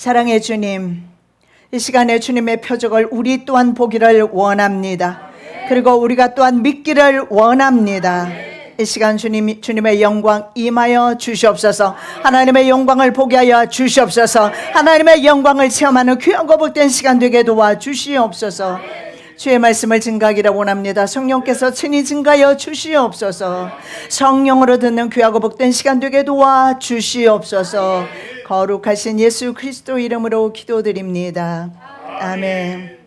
사랑의 주님, 이 시간에 주님의 표적을 우리 또한 보기를 원합니다. 그리고 우리가 또한 믿기를 원합니다. 이 시간 주님의 영광 임하여 주시옵소서. 하나님의 영광을 보게 하여 주시옵소서. 하나님의 영광을 체험하는 귀하고 복된 시간 되게 도와 주시옵소서. 주의 말씀을 증가하기를 원합니다. 성령께서 친히 증가하여 주시옵소서. 성령으로 듣는 귀하고 복된 시간 되게 도와 주시옵소서. 거룩하신 예수 그리스도 이름으로 기도드립니다. 아멘.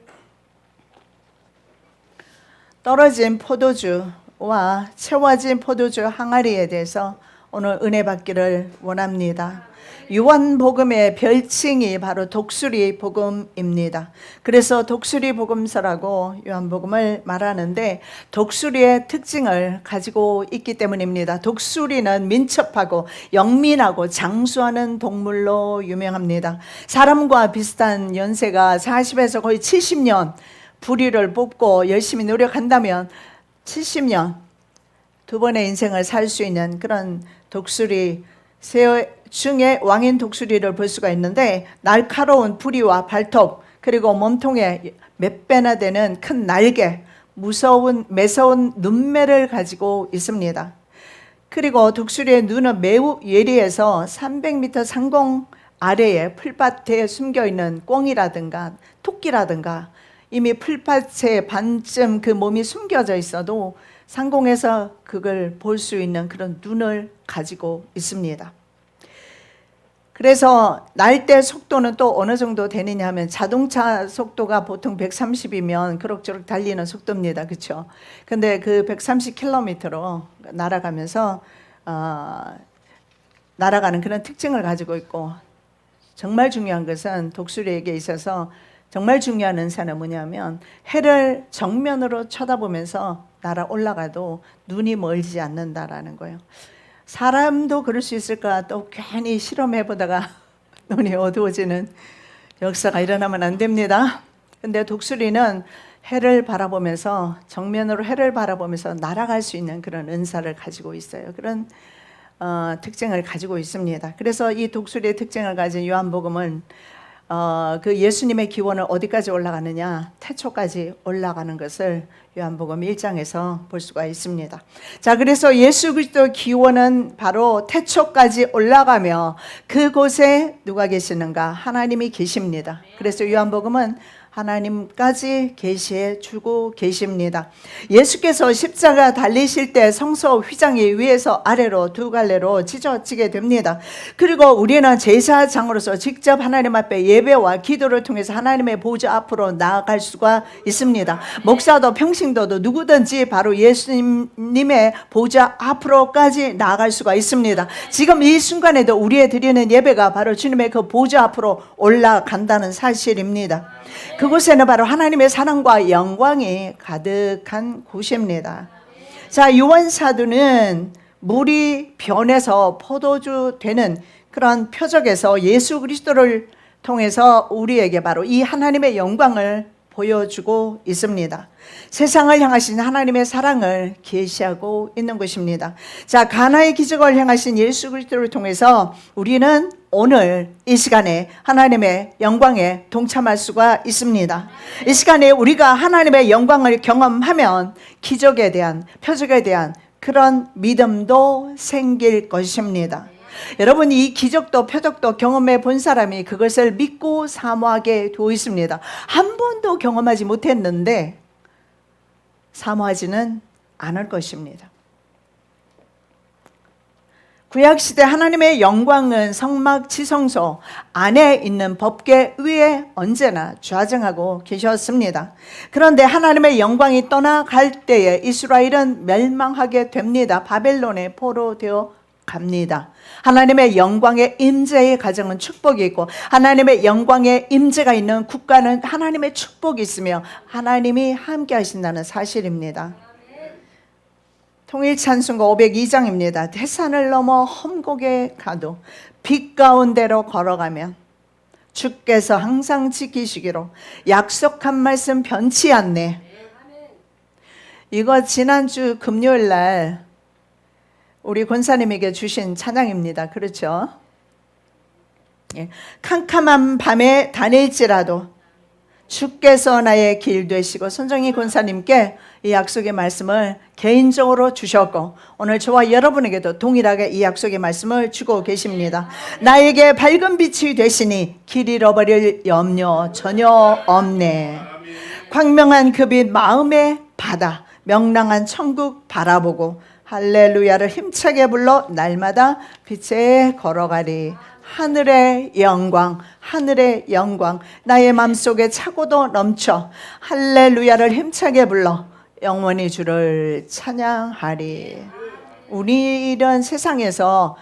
떨어진 포도주와 채워진 포도주 항아리에 대해서 오늘 은혜 받기를 원합니다. 요한복음의 별칭이 바로 독수리 복음입니다. 그래서 독수리 복음서라고 요한복음을 말하는데 독수리의 특징을 가지고 있기 때문입니다. 독수리는 민첩하고 영민하고 장수하는 동물로 유명합니다. 사람과 비슷한 연세가 40에서 거의 70년 부리를 뽑고 열심히 노력한다면 70년 두 번의 인생을 살 수 있는 그런 독수리 중에 왕인 독수리를 볼 수가 있는데, 날카로운 부리와 발톱 그리고 몸통에 몇 배나 되는 큰 날개, 매서운 눈매를 가지고 있습니다. 그리고 독수리의 눈은 매우 예리해서 300m 상공 아래에 풀밭에 숨겨있는 꿩이라든가 토끼라든가 이미 풀밭에 반쯤 그 몸이 숨겨져 있어도 상공에서 그걸 볼 수 있는 그런 눈을 가지고 있습니다. 그래서 날 때 속도는 또 어느 정도 되느냐 하면 자동차 속도가 보통 130이면 그럭저럭 달리는 속도입니다. 그렇죠? 근데 그 130km로 날아가면서 날아가는 그런 특징을 가지고 있고, 정말 중요한 것은 독수리에게 있어서 정말 중요한 은사는 뭐냐면 해를 정면으로 쳐다보면서 날아 올라가도 눈이 멀지 않는다라는 거예요. 사람도 그럴 수 있을까 또 괜히 실험해보다가 눈이 어두워지는 역사가 일어나면 안 됩니다. 근데 독수리는 해를 바라보면서 정면으로 해를 바라보면서 날아갈 수 있는 그런 은사를 가지고 있어요. 그런 특징을 가지고 있습니다. 그래서 이 독수리의 특징을 가진 요한복음은 그 예수님의 기원은 어디까지 올라가느냐? 태초까지 올라가는 것을 요한복음 1장에서 볼 수가 있습니다. 자, 그래서 예수 그리스도의 기원은 바로 태초까지 올라가며 그곳에 누가 계시는가? 하나님이 계십니다. 그래서 요한복음은 하나님까지 계시해 주고 계십니다. 예수께서 십자가 달리실 때 성소 휘장이 위에서 아래로 두 갈래로 찢어지게 됩니다. 그리고 우리는 제사장으로서 직접 하나님 앞에 예배와 기도를 통해서 하나님의 보좌 앞으로 나아갈 수가 있습니다. 목사도 평신도도 누구든지 바로 예수님의 보좌 앞으로까지 나아갈 수가 있습니다. 지금 이 순간에도 우리의 드리는 예배가 바로 주님의 그 보좌 앞으로 올라간다는 사실입니다. 그곳에는 바로 하나님의 사랑과 영광이 가득한 곳입니다. 자, 요한 사도는 물이 변해서 포도주 되는 그런 표적에서 예수 그리스도를 통해서 우리에게 바로 이 하나님의 영광을 보여주고 있습니다. 세상을 향하신 하나님의 사랑을 계시하고 있는 것입니다. 자, 가나의 기적을 행하신 예수 그리스도를 통해서 우리는 오늘 이 시간에 하나님의 영광에 동참할 수가 있습니다. 이 시간에 우리가 하나님의 영광을 경험하면 기적에 대한, 표적에 대한 그런 믿음도 생길 것입니다. 여러분, 이 기적도 표적도 경험해 본 사람이 그것을 믿고 사모하게 되어 있습니다. 한 번도 경험하지 못했는데 사모하지는 않을 것입니다. 구약시대 하나님의 영광은 성막 지성소 안에 있는 법궤 위에 언제나 좌정하고 계셨습니다. 그런데 하나님의 영광이 떠나갈 때에 이스라엘은 멸망하게 됩니다. 바벨론에 포로되어 갑니다. 하나님의 영광의 임재의 가정은 축복이 있고, 하나님의 영광의 임재가 있는 국가는 하나님의 축복이 있으며 하나님이 함께 하신다는 사실입니다. 통일찬송가 502장입니다. 대산을 넘어 험곡에 가도 빛 가운데로 걸어가면 주께서 항상 지키시기로 약속한 말씀 변치 않네. 이거 지난주 금요일 날 우리 권사님에게 주신 찬양입니다. 그렇죠? 예, 캄캄한 밤에 다닐지라도 주께서 나의 길 되시고, 손정희 권사님께 이 약속의 말씀을 개인적으로 주셨고 오늘 저와 여러분에게도 동일하게 이 약속의 말씀을 주고 계십니다. 나에게 밝은 빛이 되시니 길 잃어버릴 염려 전혀 없네. 광명한 그 빛 마음에 받아 명랑한 천국 바라보고 할렐루야를 힘차게 불러 날마다 빛에 걸어가리. 하늘의 영광, 하늘의 영광, 나의 맘속에 차고도 넘쳐 할렐루야를 힘차게 불러 영원히 주를 찬양하리. 우리 이런 세상에서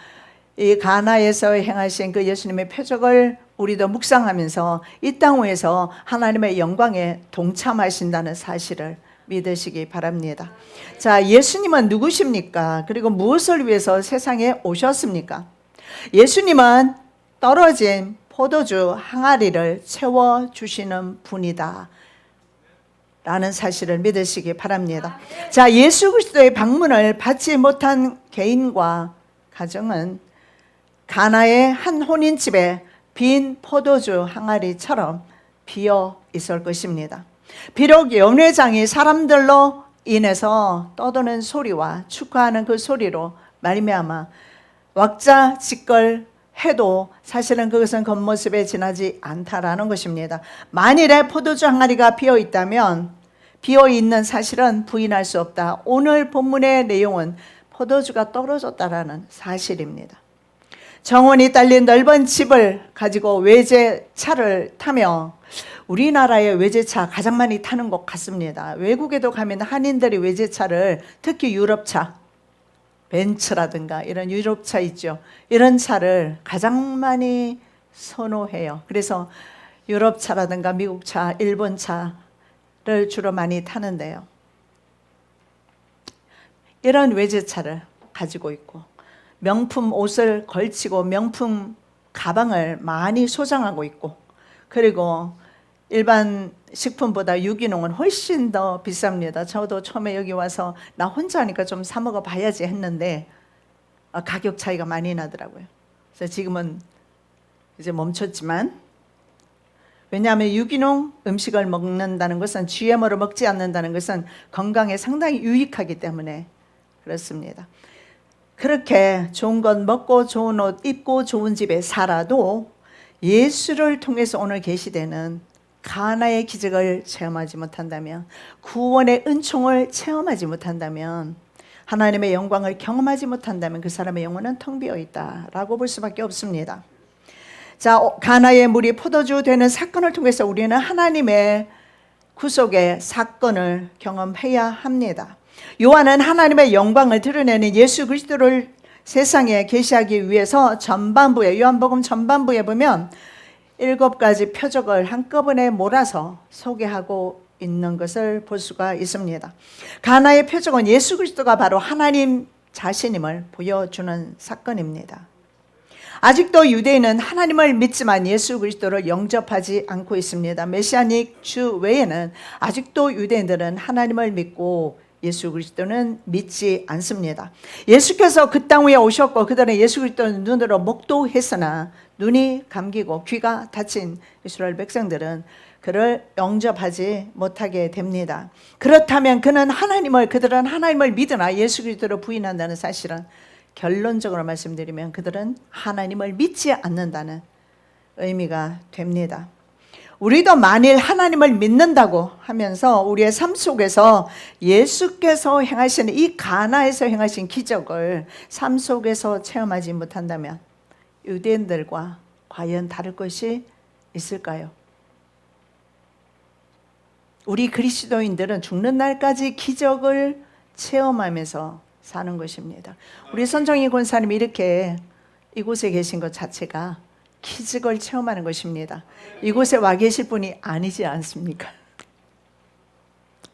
이 가나에서 행하신 그 예수님의 표적을 우리도 묵상하면서 이 땅 위에서 하나님의 영광에 동참하신다는 사실을 믿으시기 바랍니다. 자, 예수님은 누구십니까? 그리고 무엇을 위해서 세상에 오셨습니까? 예수님은 떨어진 포도주 항아리를 채워주시는 분이다 라는 사실을 믿으시기 바랍니다. 자, 예수 그리스도의 방문을 받지 못한 개인과 가정은 가나의 한 혼인집에 빈 포도주 항아리처럼 비어 있을 것입니다. 비록 연회장이 사람들로 인해서 떠드는 소리와 축하하는 그 소리로 말미암아 왁자지껄 해도 사실은 그것은 겉모습에 지나지 않다라는 것입니다. 만일에 포도주 항아리가 비어 있다면 비어 있는 사실은 부인할 수 없다. 오늘 본문의 내용은 포도주가 떨어졌다라는 사실입니다. 정원이 딸린 넓은 집을 가지고 외제차를 타며 우리나라의 외제차 가장 많이 타는 것 같습니다. 외국에도 가면 한인들이 외제차를, 특히 유럽차, 벤츠라든가 이런 유럽차 있죠. 이런 차를 가장 많이 선호해요. 그래서 유럽차라든가 미국차, 일본차를 주로 많이 타는데요. 이런 외제차를 가지고 있고 명품 옷을 걸치고 명품 가방을 많이 소장하고 있고, 그리고 일반 식품보다 유기농은 훨씬 더 비쌉니다. 저도 처음에 여기 와서 나 혼자 하니까 좀 사 먹어 봐야지 했는데 가격 차이가 많이 나더라고요. 그래서 지금은 이제 멈췄지만, 왜냐하면 유기농 음식을 먹는다는 것은, GMO를 먹지 않는다는 것은 건강에 상당히 유익하기 때문에 그렇습니다. 그렇게 좋은 것 먹고 좋은 옷 입고 좋은 집에 살아도 예수를 통해서 오늘 계시되는 가나의 기적을 체험하지 못한다면, 구원의 은총을 체험하지 못한다면, 하나님의 영광을 경험하지 못한다면 그 사람의 영혼은 텅 비어 있다라고 볼 수밖에 없습니다. 자, 가나의 물이 포도주 되는 사건을 통해서 우리는 하나님의 구속의 사건을 경험해야 합니다. 요한은 하나님의 영광을 드러내는 예수 그리스도를 세상에 계시하기 위해서 전반부에, 요한복음 전반부에 보면 7가지 표적을 한꺼번에 몰아서 소개하고 있는 것을 볼 수가 있습니다. 가나의 표적은 예수 그리스도가 바로 하나님 자신임을 보여주는 사건입니다. 아직도 유대인은 하나님을 믿지만 예수 그리스도를 영접하지 않고 있습니다. 메시아닉 주 외에는 아직도 유대인들은 하나님을 믿고 예수 그리스도는 믿지 않습니다. 예수께서 그 땅 위에 오셨고 그들은 예수 그리스도를 눈으로 목도했으나 눈이 감기고 귀가 닫힌 이스라엘 백성들은 그를 영접하지 못하게 됩니다. 그렇다면 그들은 하나님을 믿으나 예수 그리스도를 부인한다는 사실은, 결론적으로 말씀드리면 그들은 하나님을 믿지 않는다는 의미가 됩니다. 우리도 만일 하나님을 믿는다고 하면서 우리의 삶 속에서 예수께서 행하시는 이 가나에서 행하신 기적을 삶 속에서 체험하지 못한다면 유대인들과 과연 다를 것이 있을까요? 우리 그리스도인들은 죽는 날까지 기적을 체험하면서 사는 것입니다. 우리 손정희 권사님이 이렇게 이곳에 계신 것 자체가 기적을 체험하는 것입니다. 이곳에 와 계실 분이 아니지 않습니까?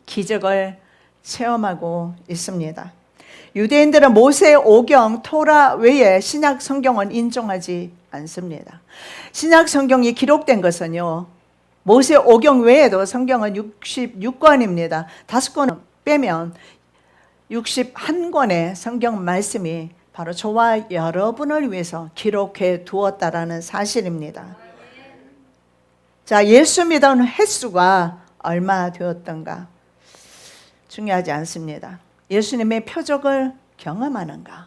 기적을 체험하고 있습니다. 유대인들은 모세 오경 토라 외에 신약 성경은 인정하지 않습니다. 신약 성경이 기록된 것은요, 모세 오경 외에도 성경은 66권입니다. 5권 빼면 61권의 성경 말씀이 바로 저와 여러분을 위해서 기록해 두었다라는 사실입니다. 자, 예수 믿은 횟수가 얼마 되었던가 중요하지 않습니다. 예수님의 표적을 경험하는가?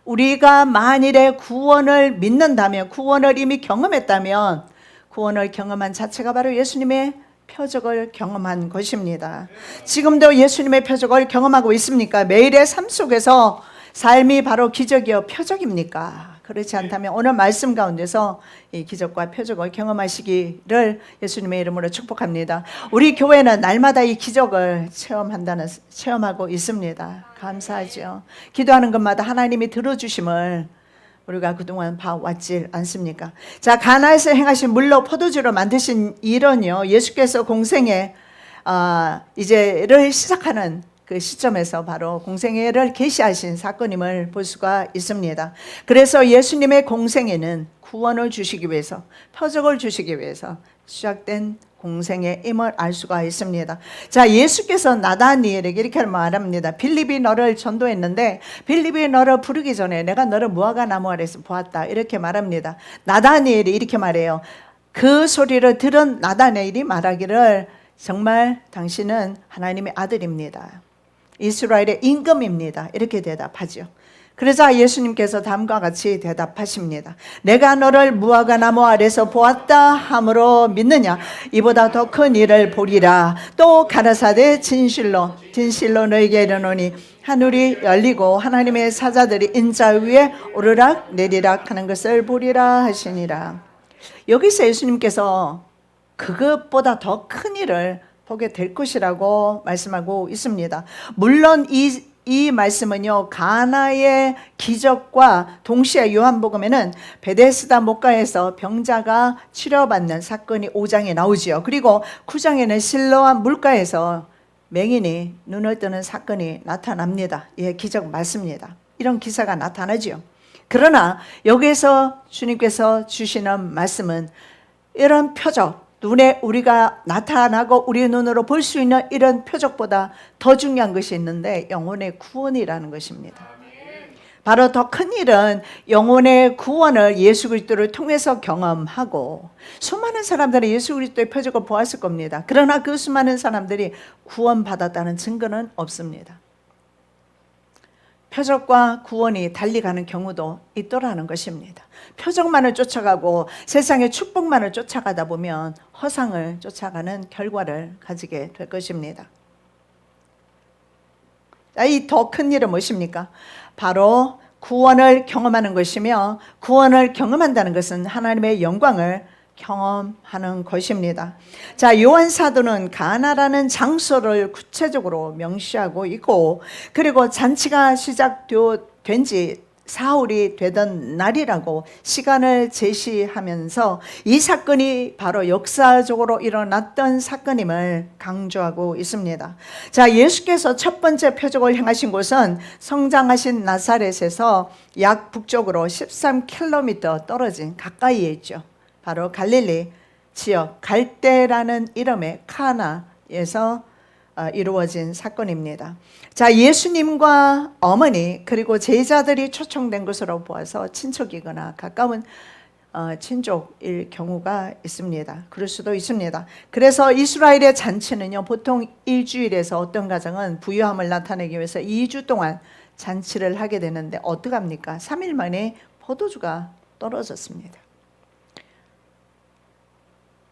우리가 만일에 구원을 믿는다면, 구원을 이미 경험했다면 구원을 경험한 자체가 바로 예수님의 표적을 경험한 것입니다. 지금도 예수님의 표적을 경험하고 있습니까? 매일의 삶 속에서 삶이 바로 기적이요 표적입니까? 그렇지 않다면 오늘 말씀 가운데서 이 기적과 표적을 경험하시기를 예수님의 이름으로 축복합니다. 우리 교회는 날마다 이 기적을 체험하고 있습니다. 감사하죠. 기도하는 것마다 하나님이 들어주심을 우리가 그동안 봐왔지 않습니까? 자, 가나에서 행하신 물로 포도주로 만드신 일은요, 예수께서 공생애 이제를 시작하는 그 시점에서 바로 공생애를 계시하신 사건임을 볼 수가 있습니다. 그래서 예수님의 공생애는 구원을 주시기 위해서, 표적을 주시기 위해서 시작된 공생애임을 알 수가 있습니다. 자, 예수께서 나다니엘에게 이렇게 말합니다. 빌립이 너를 전도했는데 빌립이 너를 부르기 전에 내가 너를 무화과 나무 아래서 보았다, 이렇게 말합니다. 나다니엘이 이렇게 말해요. 그 소리를 들은 나다니엘이 말하기를 정말 당신은 하나님의 아들입니다. 이스라엘의 임금입니다. 이렇게 대답하죠. 그러자 예수님께서 다음과 같이 대답하십니다. 내가 너를 무화과 나무 아래서 보았다 함으로 믿느냐? 이보다 더 큰 일을 보리라. 또 가라사대 진실로 너에게 이르노니 하늘이 열리고 하나님의 사자들이 인자 위에 오르락 내리락 하는 것을 보리라 하시니라. 여기서 예수님께서 그것보다 더 큰 일을 보게 될 것이라고 말씀하고 있습니다. 물론 이 말씀은요, 가나의 기적과 동시에 요한복음에는 베데스다 목가에서 병자가 치료받는 사건이 5장에 나오지요. 그리고 9장에는 실로암 물가에서 맹인이 눈을 뜨는 사건이 나타납니다. 예, 기적 맞습니다. 이런 기사가 나타나지요. 그러나 여기에서 주님께서 주시는 말씀은 이런 표적, 눈에 우리가 나타나고 우리 눈으로 볼 수 있는 이런 표적보다 더 중요한 것이 있는데 영혼의 구원이라는 것입니다. 바로 더 큰 일은 영혼의 구원을 예수 그리스도를 통해서 경험하고, 수많은 사람들이 예수 그리스도의 표적을 보았을 겁니다. 그러나 그 수많은 사람들이 구원받았다는 증거는 없습니다. 표적과 구원이 달리 가는 경우도 있더라는 것입니다. 표적만을 쫓아가고 세상의 축복만을 쫓아가다 보면 허상을 쫓아가는 결과를 가지게 될 것입니다. 이 더 큰 일은 무엇입니까? 바로 구원을 경험하는 것이며, 구원을 경험한다는 것은 하나님의 영광을 경험하는 것입니다. 자, 요한 사도는 가나라는 장소를 구체적으로 명시하고 있고, 그리고 잔치가 시작된 지 사흘이 되던 날이라고 시간을 제시하면서 이 사건이 바로 역사적으로 일어났던 사건임을 강조하고 있습니다. 자, 예수께서 첫 번째 표적을 행하신 곳은 성장하신 나사렛에서 약 북쪽으로 13km 떨어진 가까이에 있죠. 바로 갈릴리 지역 갈대라는 이름의 카나에서 이루어진 사건입니다. 자, 예수님과 어머니 그리고 제자들이 초청된 것으로 보아서 친척이거나 가까운 친족일 경우가 있습니다. 그럴 수도 있습니다. 그래서 이스라엘의 잔치는요, 보통 일주일에서 어떤 가정은 부유함을 나타내기 위해서 2주 동안 잔치를 하게 되는데 어떡합니까? 3일 만에 포도주가 떨어졌습니다.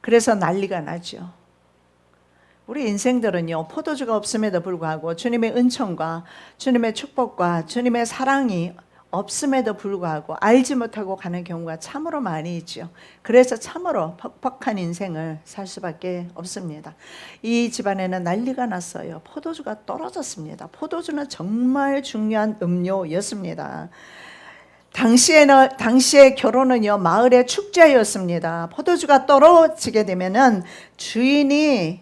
그래서 난리가 나죠. 우리 인생들은요, 포도주가 없음에도 불구하고 주님의 은총과 주님의 축복과 주님의 사랑이 없음에도 불구하고 알지 못하고 가는 경우가 참으로 많이 있죠. 그래서 참으로 퍽퍽한 인생을 살 수밖에 없습니다. 이 집안에는 난리가 났어요. 포도주가 떨어졌습니다. 포도주는 정말 중요한 음료였습니다. 당시의 결혼은요, 마을의 축제였습니다. 포도주가 떨어지게 되면은 주인의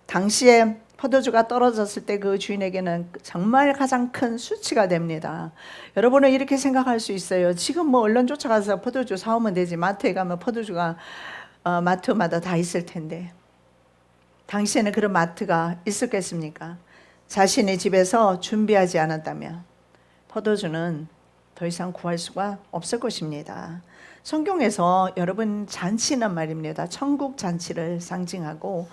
당시에 포도주가 떨어졌을 때 그 주인에게는 정말 가장 큰 수치가 됩니다. 여러분은 이렇게 생각할 수 있어요. 지금 뭐 얼른 쫓아가서 포도주 사오면 되지. 마트에 가면 포도주가 마트마다 다 있을 텐데, 당시에는 그런 마트가 있었겠습니까? 자신의 집에서 준비하지 않았다면, 포도주는 더 이상 구할 수가 없을 것입니다. 성경에서 여러분 잔치는 말입니다. 천국 잔치를 상징하고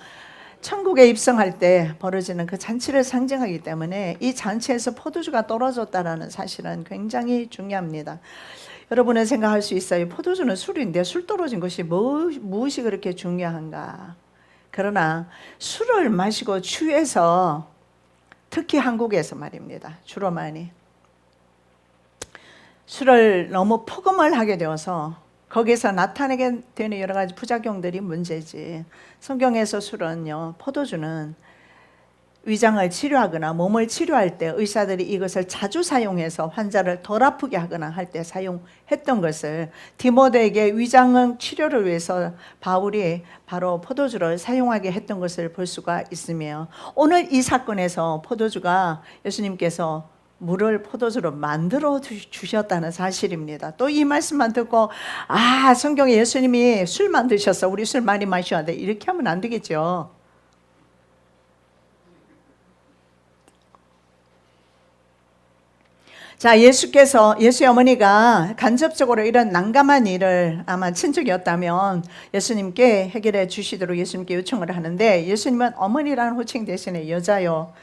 천국에 입성할 때 벌어지는 그 잔치를 상징하기 때문에 이 잔치에서 포도주가 떨어졌다는 사실은 굉장히 중요합니다. 여러분은 생각할 수 있어요. 포도주는 술인데 술 떨어진 것이 무엇이 그렇게 중요한가? 그러나 술을 마시고 취해서 특히 한국에서 말입니다. 주로 많이 술을 너무 폭음을 하게 되어서 거기서 나타나게 되는 여러 가지 부작용들이 문제지. 성경에서 술은요, 포도주는 위장을 치료하거나 몸을 치료할 때 의사들이 이것을 자주 사용해서 환자를 덜 아프게 하거나 할 때 사용했던 것을 디모데에게 위장 치료를 위해서 바울이 바로 포도주를 사용하게 했던 것을 볼 수가 있으며, 오늘 이 사건에서 포도주가 예수님께서 물을 포도주로 만들어 주셨다는 사실입니다. 또 이 말씀만 듣고 성경에 예수님이 술 만드셨어, 우리 술 많이 마셔야 돼, 이렇게 하면 안 되겠죠. 자, 예수의 어머니가 간접적으로 이런 난감한 일을 아마 친척이었다면 예수님께 해결해 주시도록 예수님께 요청을 하는데, 예수님은 어머니라는 호칭 대신에 여자여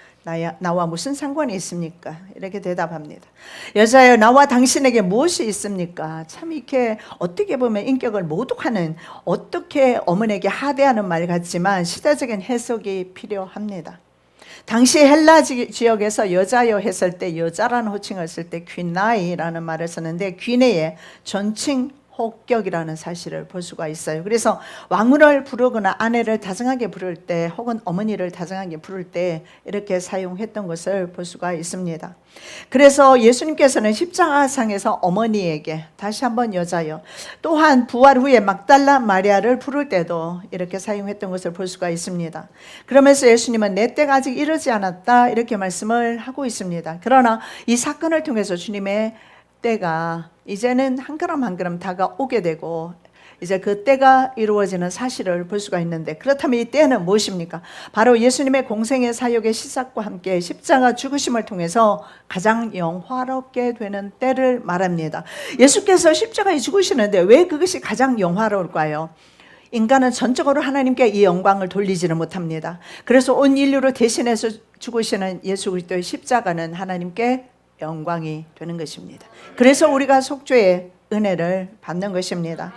나와 무슨 상관이 있습니까? 이렇게 대답합니다. 여자여 나와 당신에게 무엇이 있습니까? 참 이렇게 어떻게 보면 인격을 모독하는, 어떻게 어머니에게 하대하는 말 같지만 시대적인 해석이 필요합니다. 당시 헬라 지역에서 여자여 했을 때, 여자라는 호칭을 쓸 때 귀나이라는 말을 썼는데 귀네의 존칭 호격이라는 사실을 볼 수가 있어요. 그래서 왕후를 부르거나 아내를 다정하게 부를 때, 혹은 어머니를 다정하게 부를 때 이렇게 사용했던 것을 볼 수가 있습니다. 그래서 예수님께서는 십자가상에서 어머니에게 다시 한번 여자여, 또한 부활 후에 막달라 마리아를 부를 때도 이렇게 사용했던 것을 볼 수가 있습니다. 그러면서 예수님은 내 때가 아직 이르지 않았다, 이렇게 말씀을 하고 있습니다. 그러나 이 사건을 통해서 주님의 때가 이제는 한 걸음 한 걸음 다가오게 되고, 이제 그 때가 이루어지는 사실을 볼 수가 있는데, 그렇다면 이 때는 무엇입니까? 바로 예수님의 공생의 사역의 시작과 함께 십자가 죽으심을 통해서 가장 영화롭게 되는 때를 말합니다. 예수께서 십자가에 죽으시는데 왜 그것이 가장 영화로울까요? 인간은 전적으로 하나님께 이 영광을 돌리지는 못합니다. 그래서 온 인류를 대신해서 죽으시는 예수 그리스도의 십자가는 하나님께 영광이 되는 것입니다. 그래서 우리가 속죄의 은혜를 받는 것입니다.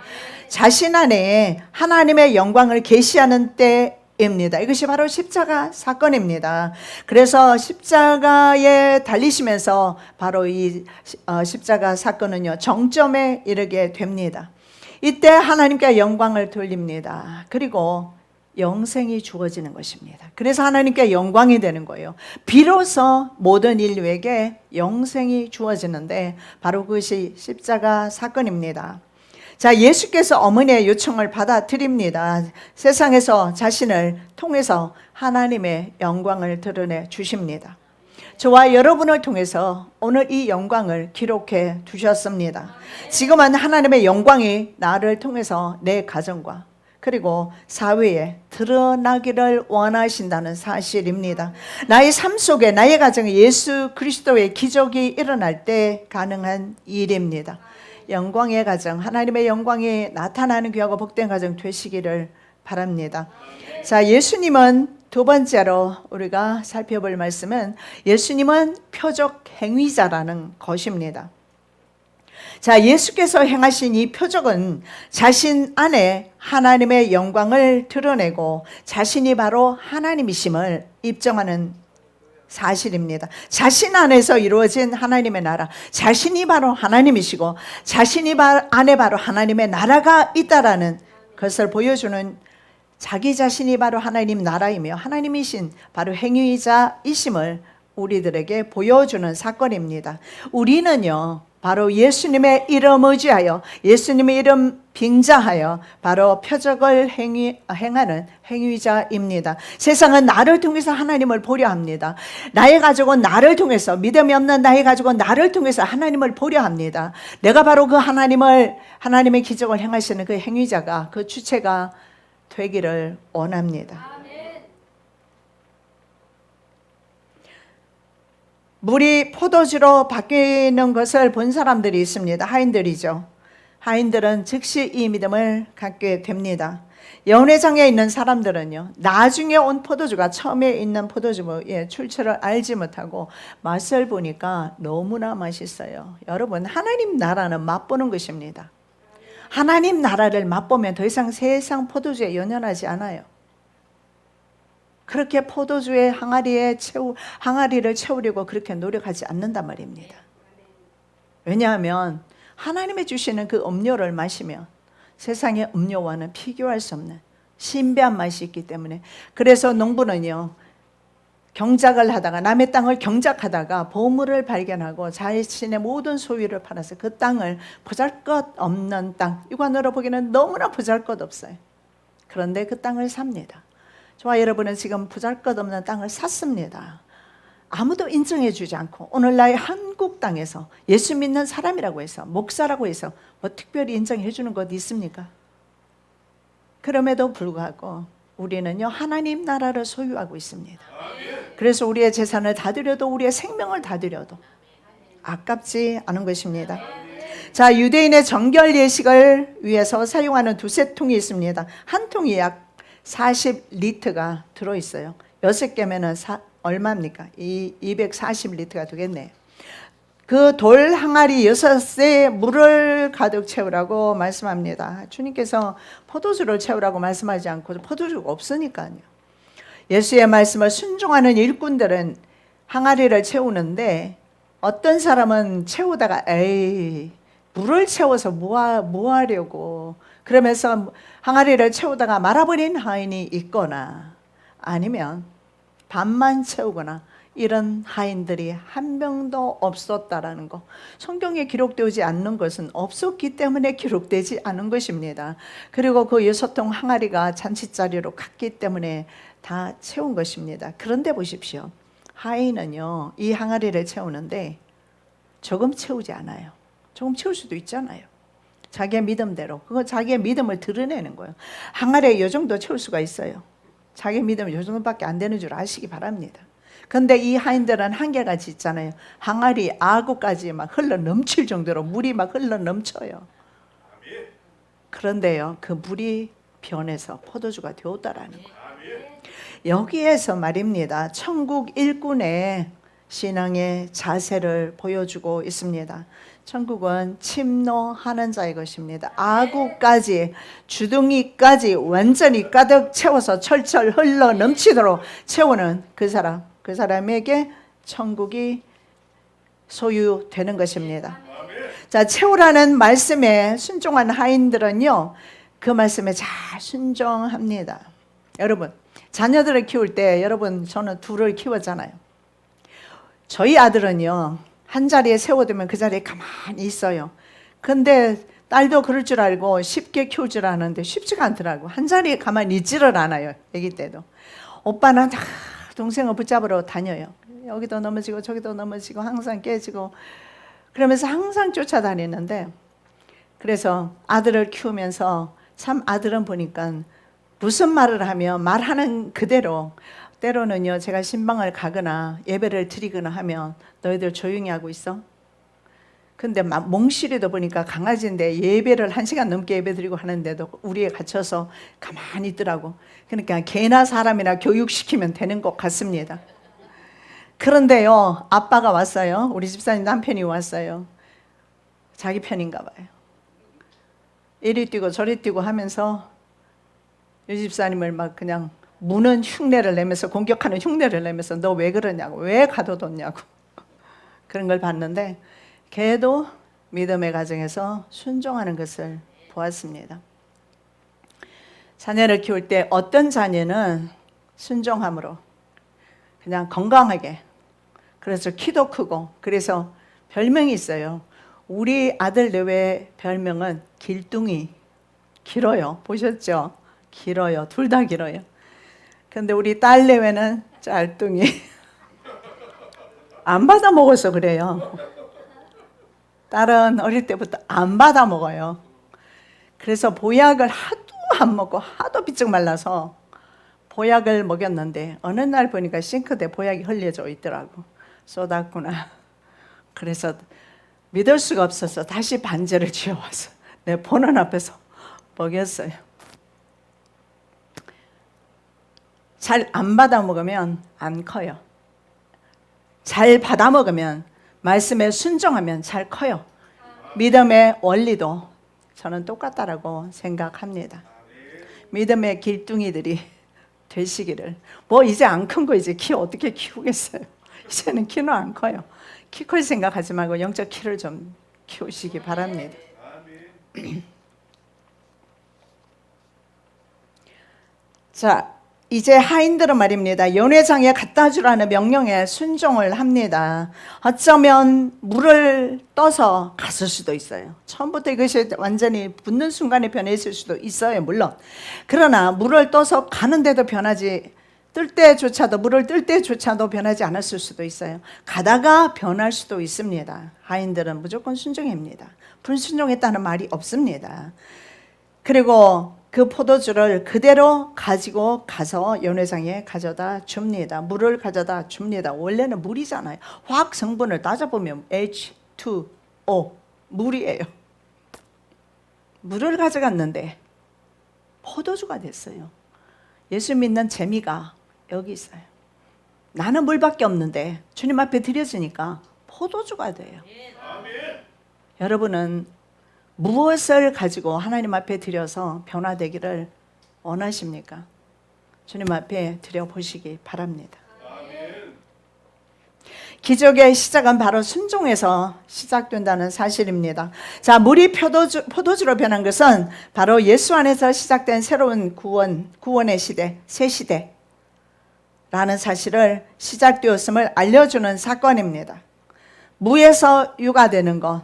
자신 안에 하나님의 영광을 계시하는 때입니다. 이것이 바로 십자가 사건입니다. 그래서 십자가에 달리시면서 바로 이 십자가 사건은요, 정점에 이르게 됩니다. 이때 하나님께 영광을 돌립니다. 그리고 영생이 주어지는 것입니다. 그래서 하나님께 영광이 되는 거예요. 비로소 모든 인류에게 영생이 주어지는데 바로 그것이 십자가 사건입니다. 자, 예수께서 어머니의 요청을 받아들입니다. 세상에서 자신을 통해서 하나님의 영광을 드러내 주십니다. 저와 여러분을 통해서 오늘 이 영광을 기록해 두셨습니다. 지금은 하나님의 영광이 나를 통해서 내 가정과 그리고 사회에 드러나기를 원하신다는 사실입니다. 나의 삶 속에, 나의 가정에 예수 그리스도의 기적이 일어날 때 가능한 일입니다. 영광의 가정, 하나님의 영광이 나타나는 귀하고 복된 가정 되시기를 바랍니다. 자, 예수님은 두 번째로 우리가 살펴볼 말씀은 예수님은 표적 행위자라는 것입니다. 자, 예수께서 행하신 이 표적은 자신 안에 하나님의 영광을 드러내고 자신이 바로 하나님이심을 입증하는 사실입니다. 자신 안에서 이루어진 하나님의 나라, 자신이 바로 하나님이시고 자신이 안에 바로 하나님의 나라가 있다라는 것을 보여주는, 자기 자신이 바로 하나님 나라이며 하나님이신 바로 행위자이심을 우리들에게 보여주는 사건입니다. 우리는요, 바로 예수님의 이름 의지하여, 예수님의 이름 빙자하여 바로 표적을 행하는 행위자입니다. 세상은 나를 통해서 하나님을 보려 합니다. 나의 가족은 나를 통해서, 믿음이 없는 나의 가족은 나를 통해서 하나님을 보려 합니다. 내가 바로 그 하나님의 기적을 행하시는 그 행위자가, 그 주체가 되기를 원합니다. 물이 포도주로 바뀌는 것을 본 사람들이 있습니다. 하인들이죠. 하인들은 즉시 이 믿음을 갖게 됩니다. 연회장에 있는 사람들은요, 나중에 온 포도주가 처음에 있는 포도주의 출처를 알지 못하고 맛을 보니까 너무나 맛있어요. 여러분, 하나님 나라는 맛보는 것입니다. 하나님 나라를 맛보면 더 이상 세상 포도주에 연연하지 않아요. 그렇게 포도주의 항아리를 채우려고 그렇게 노력하지 않는단 말입니다. 왜냐하면 하나님이 주시는 그 음료를 마시면 세상의 음료와는 비교할 수 없는 신비한 맛이 있기 때문에, 그래서 농부는요, 경작을 하다가, 남의 땅을 경작하다가 보물을 발견하고 자신의 모든 소유를 팔아서 그 땅을, 보잘것없는 땅, 육안으로 보기에는 너무나 보잘것없어요. 그런데 그 땅을 삽니다. 저와 여러분은 지금 보잘것없는 땅을 샀습니다. 아무도 인정해 주지 않고 오늘날 한국 땅에서 예수 믿는 사람이라고 해서, 목사라고 해서 뭐 특별히 인정해 주는 것 있습니까? 그럼에도 불구하고 우리는요, 하나님 나라를 소유하고 있습니다. 그래서 우리의 재산을 다 드려도, 우리의 생명을 다 드려도 아깝지 않은 것입니다. 자, 유대인의 정결 예식을 위해서 사용하는 두세 통이 있습니다. 한 통이 약 40리터가 들어있어요. 6개면은 얼마입니까? 240리터가 되겠네요. 그 돌 항아리 6에 물을 가득 채우라고 말씀합니다. 주님께서 포도주를 채우라고 말씀하지 않고, 포도주가 없으니까요. 예수의 말씀을 순종하는 일꾼들은 항아리를 채우는데, 어떤 사람은 채우다가 에이, 물을 채워서 뭐 하려고, 그러면서 항아리를 채우다가 말아버린 하인이 있거나, 아니면 반만 채우거나, 이런 하인들이 한 명도 없었다라는 거. 성경에 기록되지 않는 것은 없었기 때문에 기록되지 않은 것입니다. 그리고 그 6통 항아리가 잔치자리로 갔기 때문에 다 채운 것입니다. 그런데 보십시오, 하인은요, 이 항아리를 채우는데 조금 채우지 않아요. 조금 채울 수도 있잖아요. 자기의 믿음대로. 그거 자기의 믿음을 드러내는 거예요. 항아리에 이 정도 채울 수가 있어요. 자기의 믿음은 이 정도밖에 안 되는 줄 아시기 바랍니다. 근데 이 하인들은 한계가 있잖아요. 항아리 아구까지 막 흘러 넘칠 정도로 물이 막 흘러 넘쳐요. 그런데요, 그 물이 변해서 포도주가 되었다라는 거예요. 여기에서 말입니다, 천국 일꾼의 신앙의 자세를 보여주고 있습니다. 천국은 침노하는 자의 것입니다. 아구까지, 주둥이까지 완전히 가득 채워서 철철 흘러 넘치도록 채우는 그 사람에게 천국이 소유되는 것입니다. 자, 채우라는 말씀에 순종한 하인들은요, 그 말씀에 잘 순종합니다. 여러분, 자녀들을 키울 때, 여러분, 저는 둘을 키웠잖아요. 저희 아들은요, 한 자리에 세워두면 그 자리에 가만히 있어요. 근데 딸도 그럴 줄 알고 쉽게 키울 줄 아는데 쉽지가 않더라고. 한 자리에 가만히 있지를 않아요, 아기 때도. 오빠는 다 동생을 붙잡으러 다녀요. 여기도 넘어지고 저기도 넘어지고 항상 깨지고, 그러면서 항상 쫓아다니는데, 그래서 아들을 키우면서 참 아들은 보니까 무슨 말을 하면 말하는 그대로, 때로는요, 제가 신방을 가거나 예배를 드리거나 하면 너희들 조용히 하고 있어? 근데 몽실이도 보니까 강아지인데 예배를 1시간 넘게 예배 드리고 하는데도 우리에 갇혀서 가만히 있더라고. 그러니까 개나 사람이나 교육시키면 되는 것 같습니다. 그런데요, 아빠가 왔어요. 우리 집사님 남편이 왔어요. 자기 편인가 봐요. 이리 뛰고 저리 뛰고 하면서 이 집사님을 막 그냥 무는 흉내를 내면서, 공격하는 흉내를 내면서 너 왜 그러냐고, 왜 가둬뒀냐고 그런 걸 봤는데, 걔도 믿음의 가정에서 순종하는 것을 보았습니다. 자녀를 키울 때 어떤 자녀는 순종함으로 그냥 건강하게, 그래서 키도 크고, 그래서 별명이 있어요. 우리 아들 내외 별명은 길둥이. 길어요. 보셨죠? 길어요. 둘 다 길어요. 근데 우리 딸 내외는 짤둥이. 안 받아 먹어서 그래요. 딸은 어릴 때부터 안 받아 먹어요. 그래서 보약을 하도 안 먹고 하도 비쩍 말라서 보약을 먹였는데, 어느 날 보니까 싱크대에 보약이 흘려져 있더라고. 쏟았구나. 그래서 믿을 수가 없어서 다시 반지를 쥐어와서 내 보는 앞에서 먹였어요. 잘 안 받아 먹으면 안 커요. 잘 받아 먹으면, 말씀에 순종하면 잘 커요. 믿음의 원리도 저는 똑같다라고 생각합니다. 믿음의 길둥이들이 되시기를. 뭐 이제 안 큰 거 이제 키 어떻게 키우겠어요? 이제는 키는 안 커요. 키 클 생각하지 말고 영적 키를 좀 키우시기 바랍니다. 자, 이제 하인들은 말입니다. 연회장에 갖다 주라는 명령에 순종을 합니다. 어쩌면 물을 떠서 갔을 수도 있어요. 처음부터 이것이 완전히 붙는 순간에 변했을 수도 있어요, 물론. 그러나 물을 떠서 가는데도 변하지, 물을 뜰 때조차도 변하지 않았을 수도 있어요. 가다가 변할 수도 있습니다. 하인들은 무조건 순종합니다. 불순종했다는 말이 없습니다. 그리고 그 포도주를 그대로 가지고 가서 연회장에 가져다 줍니다. 물을 가져다 줍니다. 원래는 물이잖아요. 화학 성분을 따져보면 H2O, 물이에요. 물을 가져갔는데 포도주가 됐어요. 예수 믿는 재미가 여기 있어요. 나는 물밖에 없는데 주님 앞에 드려지니까 포도주가 돼요. 여러분은 무엇을 가지고 하나님 앞에 드려서 변화되기를 원하십니까? 주님 앞에 드려보시기 바랍니다. 기적의 시작은 바로 순종에서 시작된다는 사실입니다. 자, 물이 포도주로 변한 것은 바로 예수 안에서 시작된 새로운 구원의 시대, 새 시대라는 사실을 시작되었음을 알려주는 사건입니다. 무에서 유가 되는 것,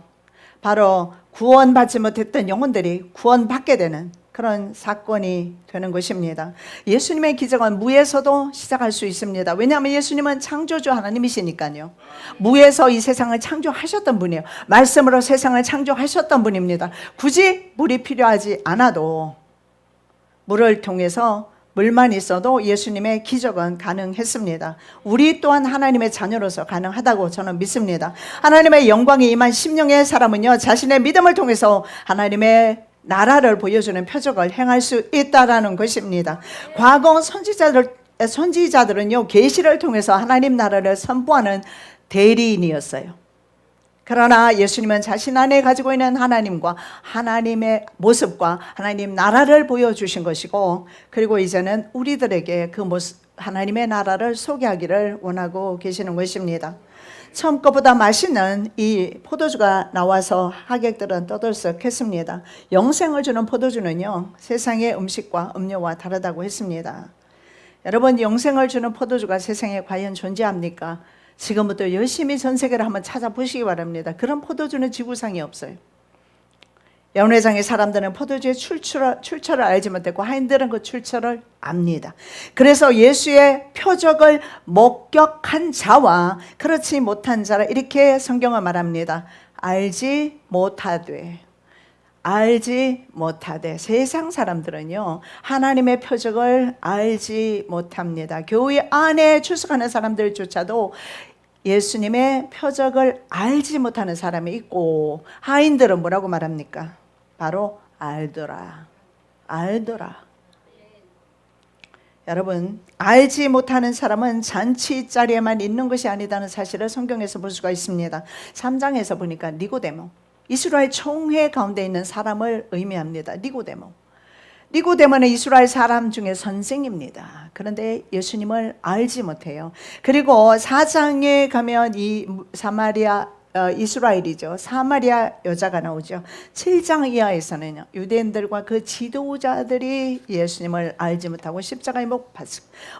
바로 구원받지 못했던 영혼들이 구원받게 되는 그런 사건이 되는 것입니다. 예수님의 기적은 무에서도 시작할 수 있습니다. 왜냐하면 예수님은 창조주 하나님이시니까요. 무에서 이 세상을 창조하셨던 분이에요. 말씀으로 세상을 창조하셨던 분입니다. 굳이 물이 필요하지 않아도 물을 통해서 물만 있어도 예수님의 기적은 가능했습니다. 우리 또한 하나님의 자녀로서 가능하다고 저는 믿습니다. 하나님의 영광이 임한 심령의 사람은요, 자신의 믿음을 통해서 하나님의 나라를 보여주는 표적을 행할 수 있다라는 것입니다. 과거 선지자들은요, 계시를 통해서 하나님 나라를 선포하는 대리인이었어요. 그러나 예수님은 자신 안에 가지고 있는 하나님과 하나님의 모습과 하나님 나라를 보여주신 것이고, 그리고 이제는 우리들에게 그 모습, 하나님의 나라를 소개하기를 원하고 계시는 것입니다. 처음 것보다 맛있는 이 포도주가 나와서 하객들은 떠들썩했습니다. 영생을 주는 포도주는요, 세상의 음식과 음료와 다르다고 했습니다. 여러분, 영생을 주는 포도주가 세상에 과연 존재합니까? 지금부터 열심히 전 세계를 한번 찾아보시기 바랍니다. 그런 포도주는 지구상에 없어요. 연회장의 사람들은 포도주의 출처를 알지 못했고, 하인들은 그 출처를 압니다. 그래서 예수의 표적을 목격한 자와 그렇지 못한 자라, 이렇게 성경은 말합니다. 알지 못하되. 세상 사람들은요, 하나님의 표적을 알지 못합니다. 교회 안에 출석하는 사람들조차도 예수님의 표적을 알지 못하는 사람이 있고, 하인들은 뭐라고 말합니까? 바로 알더라. 여러분, 알지 못하는 사람은 잔치 자리에만 있는 것이 아니다는 사실을 성경에서 볼 수가 있습니다. 3장에서 보니까 니고데모, 이스라엘 총회 가운데 있는 사람을 의미합니다. 니고데모는 이스라엘 사람 중에 선생입니다. 그런데 예수님을 알지 못해요. 그리고 4장에 가면 이 이스라엘이죠. 사마리아 여자가 나오죠. 7장 이하에서는요, 유대인들과 그 지도자들이 예수님을 알지 못하고 십자가에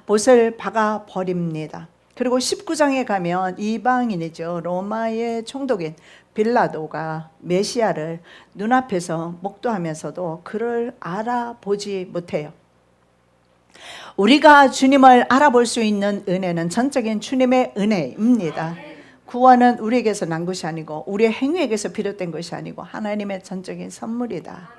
못을 박아 버립니다. 그리고 19장에 가면 이방인이죠. 로마의 총독인 빌라도가 메시아를 눈앞에서 목도하면서도 그를 알아보지 못해요. 우리가 주님을 알아볼 수 있는 은혜는 전적인 주님의 은혜입니다. 구원은 우리에게서 난 것이 아니고, 우리의 행위에게서 비롯된 것이 아니고, 하나님의 전적인 선물이다.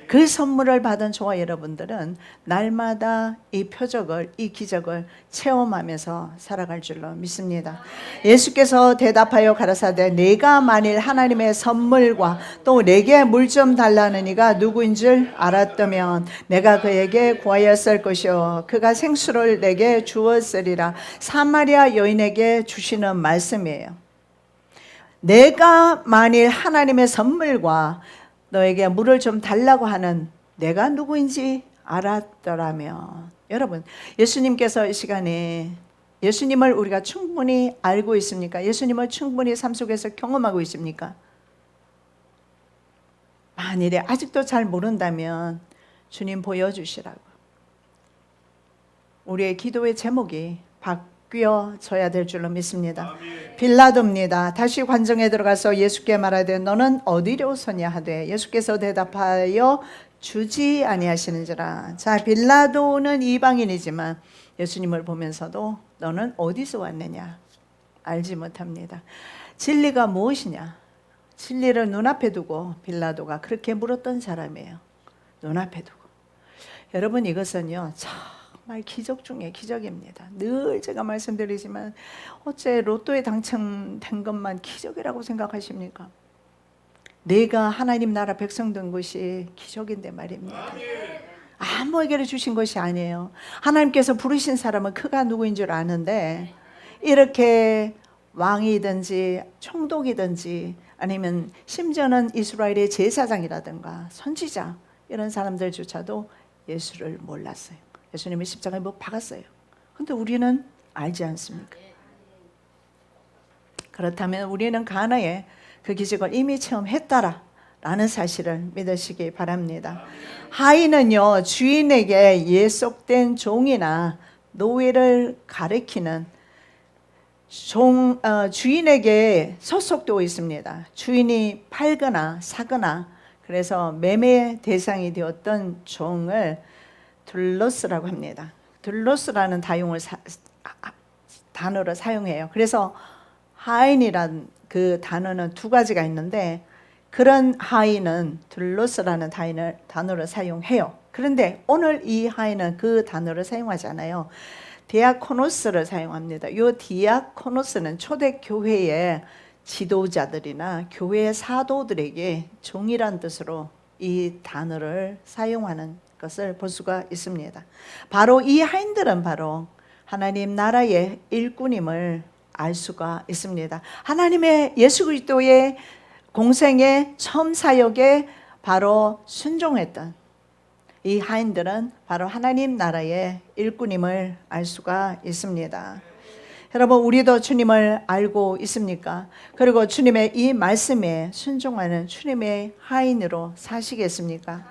그 선물을 받은 저와 여러분들은 날마다 이 표적을, 이 기적을 체험하면서 살아갈 줄로 믿습니다. 예수께서 대답하여 가라사대 내가 만일 하나님의 선물과 또 내게 물 좀 달라는 이가 누구인 줄 알았다면 내가 그에게 구하였을 것이요 그가 생수를 내게 주었으리라. 사마리아 여인에게 주시는 말씀이에요. 내가 만일 하나님의 선물과 너에게 물을 좀 달라고 하는 내가 누구인지 알았더라면. 여러분, 예수님께서 이 시간에 예수님을 우리가 충분히 알고 있습니까? 예수님을 충분히 삶 속에서 경험하고 있습니까? 만일에 아직도 잘 모른다면 주님 보여주시라고. 우리의 기도의 제목이 바뀌어져야 될 줄로 믿습니다. 빌라도입니다. 다시 관정에 들어가서 예수께 말하되 너는 어디로 오소냐 하되 예수께서 대답하여 주지 아니하시는지라. 자, 빌라도는 이방인이지만 예수님을 보면서도 너는 어디서 왔느냐 알지 못합니다. 진리가 무엇이냐? 진리를 눈앞에 두고 빌라도가 그렇게 물었던 사람이에요. 눈앞에 두고. 여러분, 이것은요 정말 기적 중에 기적입니다. 늘 제가 말씀드리지만 어째 로또에 당첨된 것만 기적이라고 생각하십니까? 내가 하나님 나라 백성 된 것이 기적인데 말입니다. 아무에게나 주신 것이 아니에요. 하나님께서 부르신 사람은 그가 누구인 줄 아는데 이렇게 왕이든지 총독이든지 아니면 심지어는 이스라엘의 제사장이라든가 선지자 이런 사람들조차도 예수를 몰랐어요. 예수님이 십자가에 못 박았어요. 그런데 우리는 알지 않습니까? 그렇다면 우리는 가나에 그 기적을 이미 체험했다라는 사실을 믿으시기 바랍니다. 하인은요 주인에게 예속된 종이나 노예를 가리키는 주인에게 소속되어 있습니다. 주인이 팔거나 사거나 그래서 매매 대상이 되었던 종을 둘로스라고 합니다. 둘로스라는 단어를 사용해요. 그래서 하인이란 그 단어는 두 가지가 있는데 그런 하인은 둘로스라는 단어를 사용해요. 그런데 오늘 이 하인은 그 단어를 사용하지 않아요. 디아코노스를 사용합니다. 이 디아코노스는 초대교회의 지도자들이나 교회 사도들에게 종이란 뜻으로 이 단어를 사용하는 것을 볼 수가 있습니다. 바로 이 하인들은 바로 하나님 나라의 일꾼임을 알 수가 있습니다. 하나님의 예수 그리스도의 공생의 처음 사역에 바로 순종했던 이 하인들은 바로 하나님 나라의 일꾼임을 알 수가 있습니다. 여러분, 우리도 주님을 알고 있습니까? 그리고 주님의 이 말씀에 순종하는 주님의 하인으로 사시겠습니까?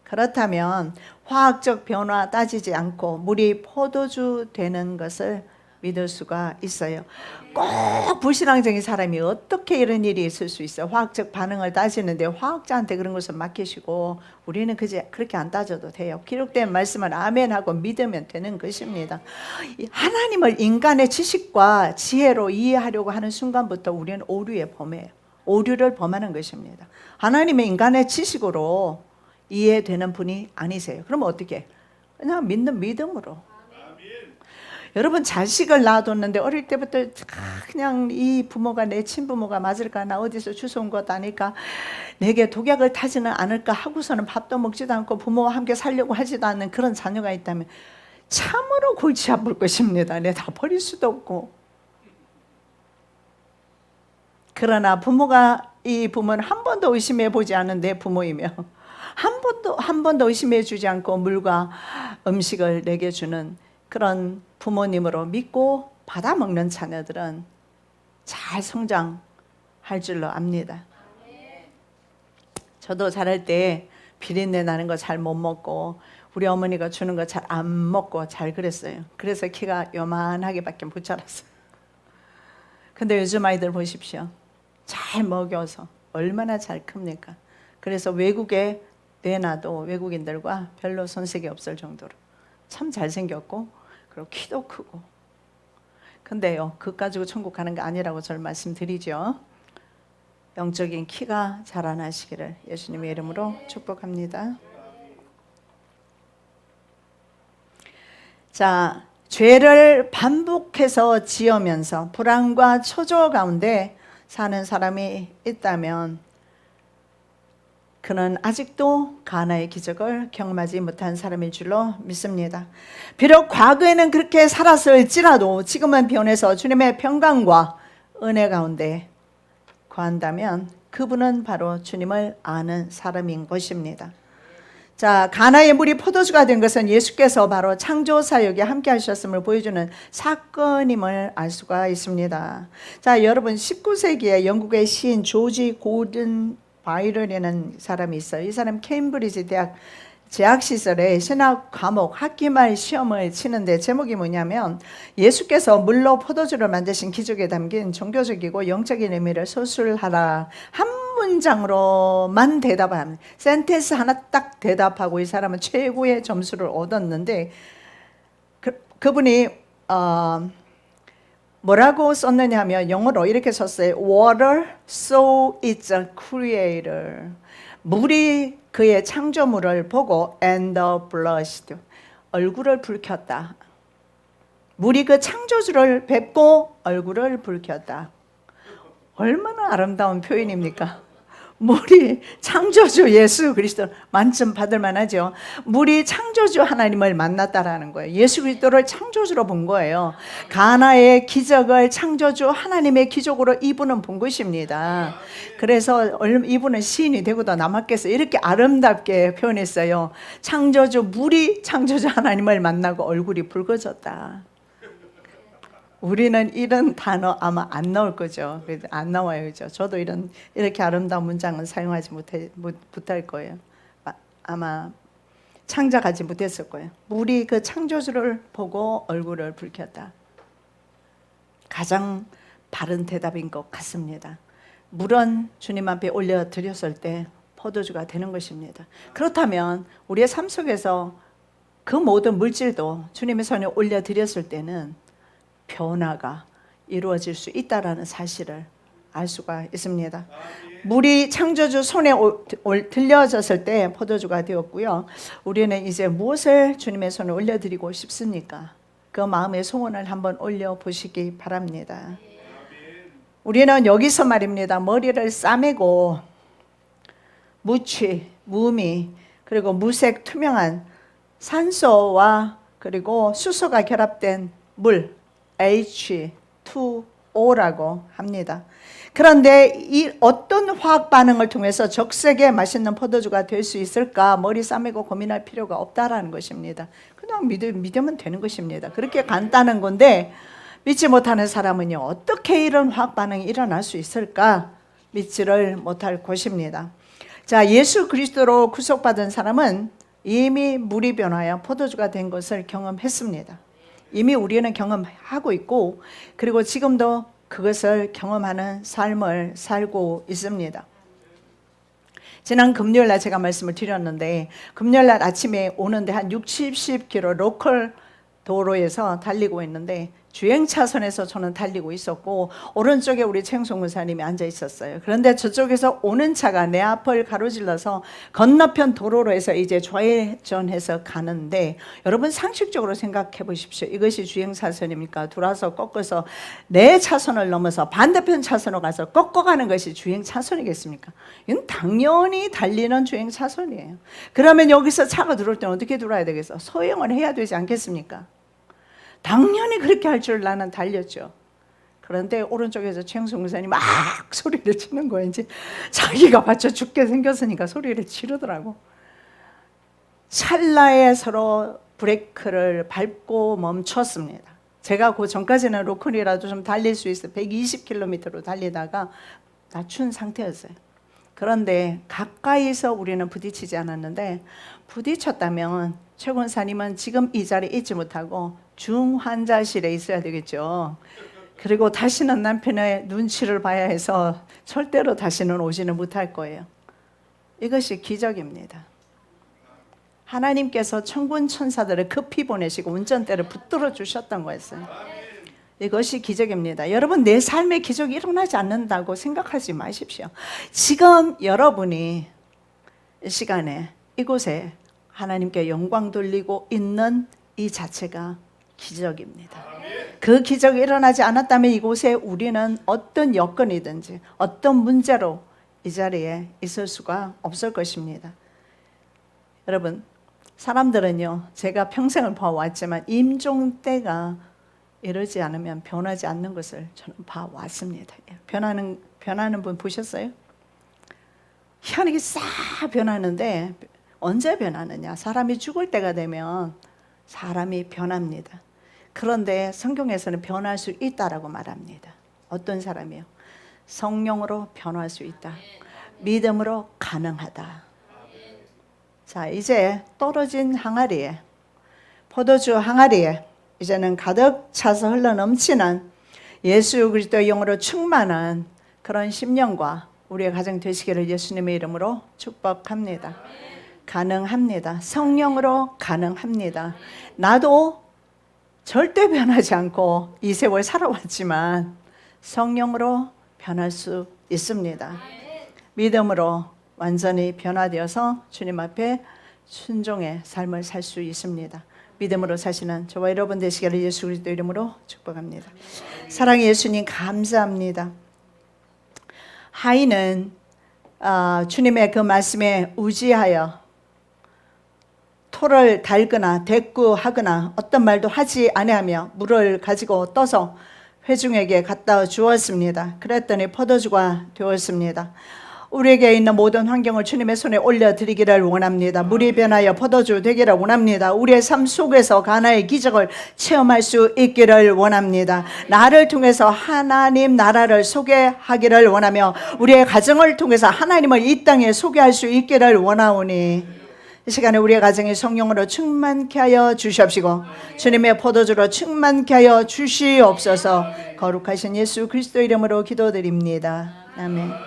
그렇다면 화학적 변화 따지지 않고 물이 포도주 되는 것을 믿을 수가 있어요. 꼭 불신앙적인 사람이 어떻게 이런 일이 있을 수 있어요? 화학적 반응을 따지는데 화학자한테 그런 것을 맡기시고 우리는 그렇게 안 따져도 돼요. 기록된 말씀을 아멘하고 믿으면 되는 것입니다. 하나님을 인간의 지식과 지혜로 이해하려고 하는 순간부터 우리는 오류에 범해요. 오류를 범하는 것입니다. 하나님의 인간의 지식으로 이해되는 분이 아니세요. 그러면 어떻게? 그냥 믿는 믿음으로. 여러분, 자식을 낳아뒀는데 어릴 때부터 그냥 이 부모가 내 친부모가 맞을까, 나 어디서 주워온 것 아니까 내게 독약을 타지는 않을까 하고서는 밥도 먹지도 않고 부모와 함께 살려고 하지도 않는 그런 자녀가 있다면 참으로 골치 아플 것입니다. 내가 다 버릴 수도 없고. 그러나 이 부모는 한 번도 의심해 보지 않은 내 부모이며 한 번도 의심해 주지 않고 물과 음식을 내게 주는 그런 부모님으로 믿고 받아먹는 자녀들은 잘 성장할 줄로 압니다. 저도 자랄 때 비린내 나는 거 잘 못 먹고 우리 어머니가 주는 거 잘 안 먹고 잘 그랬어요. 그래서 키가 요만하게밖에 못 자랐어요. 근데 요즘 아이들 보십시오. 잘 먹여서 얼마나 잘 큽니까? 그래서 외국에 내놔도 외국인들과 별로 손색이 없을 정도로 참 잘생겼고 그리고 키도 크고. 근데요, 그것 가지고 천국 가는 게 아니라고 저는 말씀드리죠. 영적인 키가 자라나시기를 예수님의 이름으로 축복합니다. 자, 죄를 반복해서 지으면서 불안과 초조 가운데 사는 사람이 있다면 그는 아직도 가나의 기적을 경험하지 못한 사람일 줄로 믿습니다. 비록 과거에는 그렇게 살았을지라도 지금은 변해서 주님의 평강과 은혜 가운데 거한다면 그분은 바로 주님을 아는 사람인 것입니다. 자, 가나의 물이 포도주가 된 것은 예수께서 바로 창조 사역에 함께 하셨음을 보여주는 사건임을 알 수가 있습니다. 자, 여러분 19세기에 영국의 시인 조지 고든 바이런이라는 사람이 있어요. 이 사람 케임브리지 대학 재학 시절에 신학 과목 학기말 시험을 치는데 제목이 뭐냐면 예수께서 물로 포도주를 만드신 기적에 담긴 종교적이고 영적인 의미를 서술하라. 한 문장으로만 대답합니다. 센텐스 하나 딱 대답하고 이 사람은 최고의 점수를 얻었는데 그분이 뭐라고 썼느냐 하면 영어로 이렇게 썼어요. Water saw its creator. 물이 그의 창조물을 보고 and blushed. 얼굴을 붉혔다. 물이 그 창조주를 뵙고 얼굴을 붉혔다. 얼마나 아름다운 표현입니까? 물이 창조주 예수 그리스도 만점 받을 만하죠. 물이 창조주 하나님을 만났다라는 거예요. 예수 그리스도를 창조주로 본 거예요. 가나의 기적을 창조주 하나님의 기적으로 이분은 본 것입니다. 그래서 이분은 시인이 되고도 남았겠어요. 이렇게 아름답게 표현했어요. 창조주 물이 창조주 하나님을 만나고 얼굴이 붉어졌다. 우리는 이런 단어 아마 안 나올 거죠. 안 나와요, 그죠? 저도 이렇게 아름다운 문장은 사용하지 못할 거예요. 아마 창작하지 못했을 거예요. 물이 그 창조주를 보고 얼굴을 붉혔다. 가장 바른 대답인 것 같습니다. 물은 주님 앞에 올려드렸을 때 포도주가 되는 것입니다. 그렇다면 우리의 삶 속에서 그 모든 물질도 주님의 손에 올려드렸을 때는 변화가 이루어질 수 있다라는 사실을 알 수가 있습니다. 물이 창조주 손에 들려졌을 때 포도주가 되었고요. 우리는 이제 무엇을 주님의 손에 올려드리고 싶습니까? 그 마음의 소원을 한번 올려보시기 바랍니다. 우리는 여기서 말입니다. 머리를 싸매고 무취, 무미, 그리고 무색 투명한 산소와 그리고 수소가 결합된 물 H2O라고 합니다. 그런데 이 어떤 화학 반응을 통해서 적색의 맛있는 포도주가 될 수 있을까 머리 싸매고 고민할 필요가 없다라는 것입니다. 그냥 믿으면 되는 것입니다. 그렇게 간단한 건데 믿지 못하는 사람은요 어떻게 이런 화학 반응이 일어날 수 있을까 믿지를 못할 것입니다. 자, 예수 그리스도로 구속받은 사람은 이미 물이 변하여 포도주가 된 것을 경험했습니다. 이미 우리는 경험하고 있고 그리고 지금도 그것을 경험하는 삶을 살고 있습니다. 지난 금요일날 제가 말씀을 드렸는데 금요일날 아침에 오는데 한 60km 로컬 도로에서 달리고 있는데 주행 차선에서 저는 달리고 있었고 오른쪽에 우리 최영송 목사님이 앉아 있었어요. 그런데 저쪽에서 오는 차가 내 앞을 가로질러서 건너편 도로로 해서 이제 좌회전해서 가는데 여러분 상식적으로 생각해 보십시오. 이것이 주행 차선입니까? 돌아서 꺾어서 내 차선을 넘어서 반대편 차선으로 가서 꺾어가는 것이 주행 차선이겠습니까? 이건 당연히 달리는 주행 차선이에요. 그러면 여기서 차가 들어올 때는 어떻게 들어와야 되겠어? 소형을 해야 되지 않겠습니까? 당연히 그렇게 할 줄 나는 달렸죠. 그런데 오른쪽에서 최영수 목사님이 막 소리를 치는 거예요. 이제 자기가 받쳐 죽게 생겼으니까 소리를 지르더라고. 찰나에 서로 브레이크를 밟고 멈췄습니다. 제가 그 전까지는 로컬이라도 좀 달릴 수 있어 120km로 달리다가 낮춘 상태였어요. 그런데 가까이서 우리는 부딪히지 않았는데 부딪혔다면 최 권사님은 지금 이 자리에 있지 못하고 중환자실에 있어야 되겠죠. 그리고 다시는 남편의 눈치를 봐야 해서 절대로 다시는 오지는 못할 거예요. 이것이 기적입니다. 하나님께서 천군 천사들을 급히 보내시고 운전대를 붙들어 주셨던 거였어요. 이것이 기적입니다. 여러분, 내 삶에 기적이 일어나지 않는다고 생각하지 마십시오. 지금 여러분이 이 시간에 이곳에 하나님께 영광 돌리고 있는 이 자체가 기적입니다. 그 기적이 일어나지 않았다면 이곳에 우리는 어떤 여건이든지 어떤 문제로 이 자리에 있을 수가 없을 것입니다. 여러분, 사람들은요, 제가 평생을 봐왔지만 임종 때가 이러지 않으면 변하지 않는 것을 저는 봐왔습니다. 변하는 분 보셨어요? 희한하게 싹 변하는데 언제 변하느냐? 사람이 죽을 때가 되면 사람이 변합니다. 그런데 성경에서는 변할 수 있다라고 말합니다. 어떤 사람이요? 성령으로 변할 수 있다. 믿음으로 가능하다. 자, 이제 떨어진 항아리에, 포도주 항아리에 이제는 가득 차서 흘러넘치는 예수 그리스도의 영으로 충만한 그런 10년과 우리의 가정 되시기를 예수님의 이름으로 축복합니다. 가능합니다. 성령으로 가능합니다. 나도 절대 변하지 않고 이 세월 살아왔지만 성령으로 변할 수 있습니다. 믿음으로 완전히 변화되어서 주님 앞에 순종의 삶을 살 수 있습니다. 믿음으로 사시는 저와 여러분 되시기를 예수 그리스도 이름으로 축복합니다. 사랑의 예수님 감사합니다. 하인은 주님의 그 말씀에 의지하여 토를 달거나 대꾸하거나 어떤 말도 하지 아니하며 물을 가지고 떠서 회중에게 갖다 주었습니다. 그랬더니 포도주가 되었습니다. 우리에게 있는 모든 환경을 주님의 손에 올려드리기를 원합니다. 물이 변하여 포도주 되기를 원합니다. 우리의 삶 속에서 가나의 기적을 체험할 수 있기를 원합니다. 나를 통해서 하나님 나라를 소개하기를 원하며 우리의 가정을 통해서 하나님을 이 땅에 소개할 수 있기를 원하오니 이 시간에 우리의 가정이 성령으로 충만케 하여 주시옵시고 주님의 포도주로 충만케 하여 주시옵소서. 거룩하신 예수 그리스도 이름으로 기도드립니다. 아멘.